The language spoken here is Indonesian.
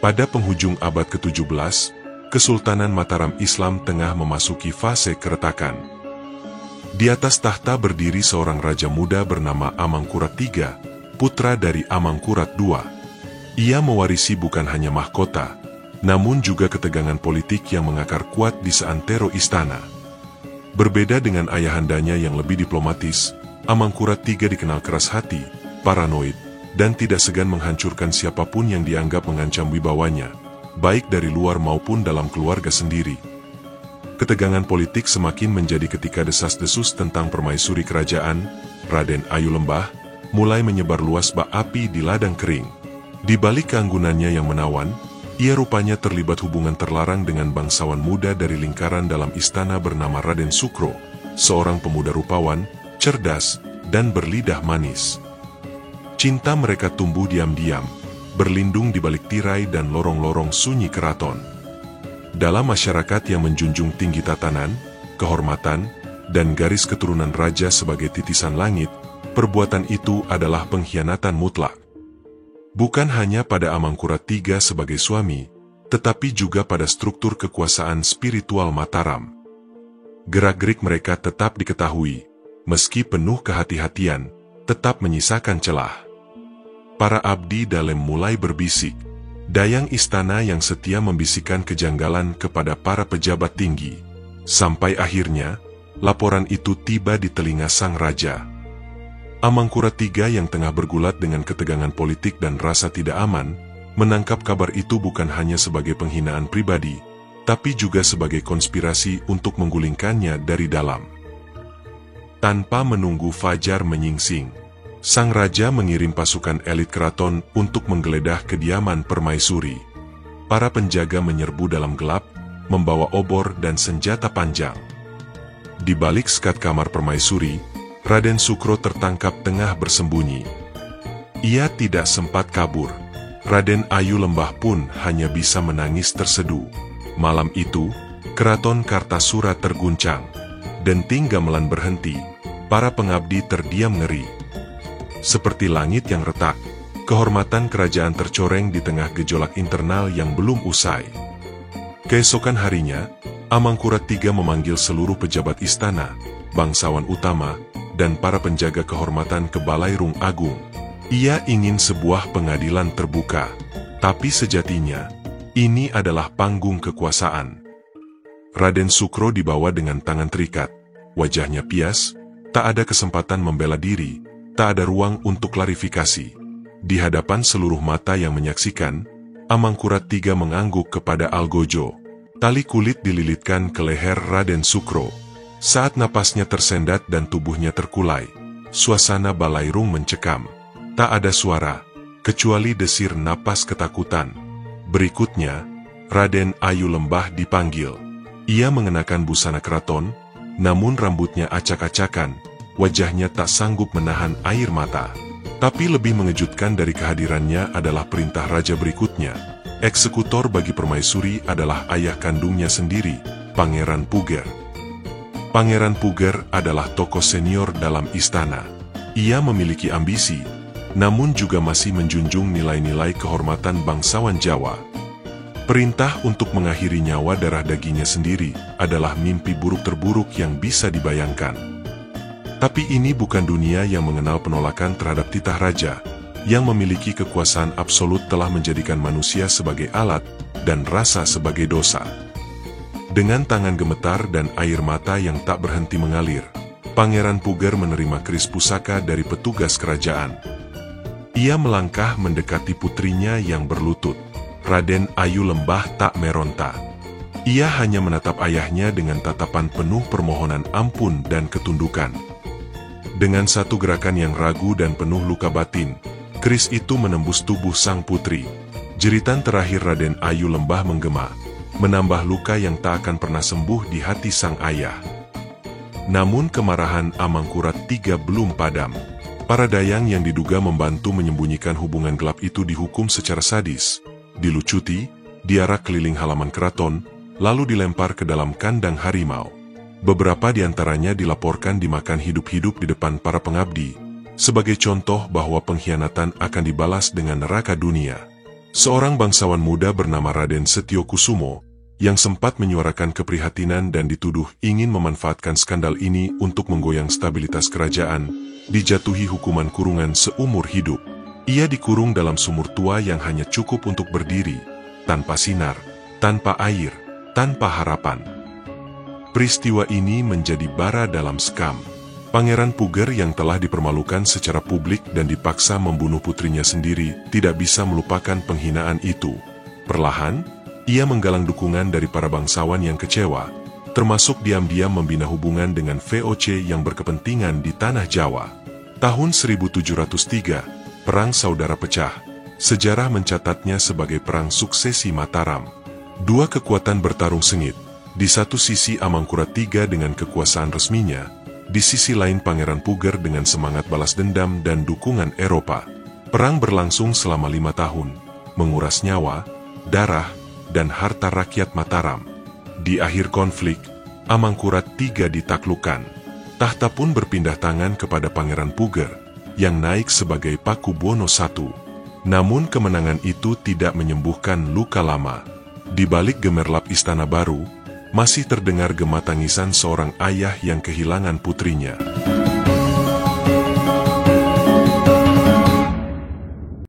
Pada penghujung abad ke-17, Kesultanan Mataram Islam tengah memasuki fase keretakan. Di atas tahta berdiri seorang raja muda bernama Amangkurat III, putra dari Amangkurat II. Ia mewarisi bukan hanya mahkota, namun juga ketegangan politik yang mengakar kuat di seantero istana. Berbeda dengan ayahandanya yang lebih diplomatis, Amangkurat III dikenal keras hati, paranoid, dan tidak segan menghancurkan siapapun yang dianggap mengancam wibawanya, baik dari luar maupun dalam keluarga sendiri. Ketegangan politik semakin menjadi ketika desas-desus tentang permaisuri kerajaan, Raden Ayu Lembah, mulai menyebar luas bak api di ladang kering. Di balik keanggunannya yang menawan, ia rupanya terlibat hubungan terlarang dengan bangsawan muda dari lingkaran dalam istana bernama Raden Sukro, seorang pemuda rupawan, cerdas, dan berlidah manis. Cinta mereka tumbuh diam-diam, berlindung di balik tirai dan lorong-lorong sunyi keraton. Dalam masyarakat yang menjunjung tinggi tatanan, kehormatan, dan garis keturunan raja sebagai titisan langit, perbuatan itu adalah pengkhianatan mutlak. Bukan hanya pada Amangkurat III sebagai suami, tetapi juga pada struktur kekuasaan spiritual Mataram. Gerak-gerik mereka tetap diketahui, meski penuh kehati-hatian, tetap menyisakan celah. Para abdi dalam mulai berbisik. Dayang istana yang setia membisikkan kejanggalan kepada para pejabat tinggi. Sampai akhirnya, laporan itu tiba di telinga sang raja. Amangkurat III yang tengah bergulat dengan ketegangan politik dan rasa tidak aman, menangkap kabar itu bukan hanya sebagai penghinaan pribadi, tapi juga sebagai konspirasi untuk menggulingkannya dari dalam. Tanpa menunggu fajar menyingsing, sang raja mengirim pasukan elit keraton untuk menggeledah kediaman permaisuri. Para penjaga menyerbu dalam gelap, membawa obor dan senjata panjang. Di balik sekat kamar permaisuri, Raden Sukro tertangkap tengah bersembunyi. Ia tidak sempat kabur. Raden Ayu Lembah pun hanya bisa menangis terseduh. Malam itu, keraton Kartasura terguncang. Denting gamelan berhenti. Para pengabdi terdiam ngeri. Seperti langit yang retak, kehormatan kerajaan tercoreng di tengah gejolak internal yang belum usai. Keesokan harinya, Amangkurat III memanggil seluruh pejabat istana, bangsawan utama, dan para penjaga kehormatan ke Balai Rung Agung. Ia ingin sebuah pengadilan terbuka, tapi sejatinya, ini adalah panggung kekuasaan. Raden Sukro dibawa dengan tangan terikat, wajahnya pias, tak ada kesempatan membela diri, tak ada ruang untuk klarifikasi. Di hadapan seluruh mata yang menyaksikan, Amangkurat III mengangguk kepada Algojo. Tali kulit dililitkan ke leher Raden Sukro. Saat napasnya tersendat dan tubuhnya terkulai, suasana Balairung mencekam. Tak ada suara, kecuali desir napas ketakutan. Berikutnya, Raden Ayu Lembah dipanggil. Ia mengenakan busana keraton, namun rambutnya acak-acakan, wajahnya tak sanggup menahan air mata. Tapi lebih mengejutkan dari kehadirannya adalah perintah raja berikutnya. Eksekutor bagi permaisuri adalah ayah kandungnya sendiri, Pangeran Puger. Pangeran Puger adalah tokoh senior dalam istana. Ia memiliki ambisi, namun juga masih menjunjung nilai-nilai kehormatan bangsawan Jawa. Perintah untuk mengakhiri nyawa darah dagingnya sendiri adalah mimpi buruk terburuk yang bisa dibayangkan. Tapi ini bukan dunia yang mengenal penolakan terhadap titah raja, yang memiliki kekuasaan absolut telah menjadikan manusia sebagai alat dan rasa sebagai dosa. Dengan tangan gemetar dan air mata yang tak berhenti mengalir, Pangeran Puger menerima keris pusaka dari petugas kerajaan. Ia melangkah mendekati putrinya yang berlutut. Raden Ayu Lembah tak meronta. Ia hanya menatap ayahnya dengan tatapan penuh permohonan ampun dan ketundukan. Dengan satu gerakan yang ragu dan penuh luka batin, keris itu menembus tubuh sang putri. Jeritan terakhir Raden Ayu Lembah menggema, menambah luka yang tak akan pernah sembuh di hati sang ayah. Namun kemarahan Amangkurat III belum padam. Para dayang yang diduga membantu menyembunyikan hubungan gelap itu dihukum secara sadis, dilucuti, diarak keliling halaman keraton, lalu dilempar ke dalam kandang harimau. Beberapa di antaranya dilaporkan dimakan hidup-hidup di depan para pengabdi, sebagai contoh bahwa pengkhianatan akan dibalas dengan neraka dunia. Seorang bangsawan muda bernama Raden Setiokusumo, yang sempat menyuarakan keprihatinan dan dituduh ingin memanfaatkan skandal ini untuk menggoyang stabilitas kerajaan, dijatuhi hukuman kurungan seumur hidup. Ia dikurung dalam sumur tua yang hanya cukup untuk berdiri, tanpa sinar, tanpa air, tanpa harapan. Peristiwa ini menjadi bara dalam sekam. Pangeran Puger yang telah dipermalukan secara publik dan dipaksa membunuh putrinya sendiri tidak bisa melupakan penghinaan itu. Perlahan, ia menggalang dukungan dari para bangsawan yang kecewa, termasuk diam-diam membina hubungan dengan VOC yang berkepentingan di tanah Jawa. Tahun 1703, Perang Saudara pecah. Sejarah mencatatnya sebagai Perang Suksesi Mataram. Dua kekuatan bertarung sengit. Di satu sisi Amangkurat III dengan kekuasaan resminya, di sisi lain Pangeran Puger dengan semangat balas dendam dan dukungan Eropa. Perang berlangsung selama 5 tahun, menguras nyawa, darah, dan harta rakyat Mataram. Di akhir konflik, Amangkurat III ditaklukkan. Tahta pun berpindah tangan kepada Pangeran Puger, yang naik sebagai Pakubuwono I. Namun kemenangan itu tidak menyembuhkan luka lama. Di balik gemerlap Istana Baru, masih terdengar gema tangisan seorang ayah yang kehilangan putrinya.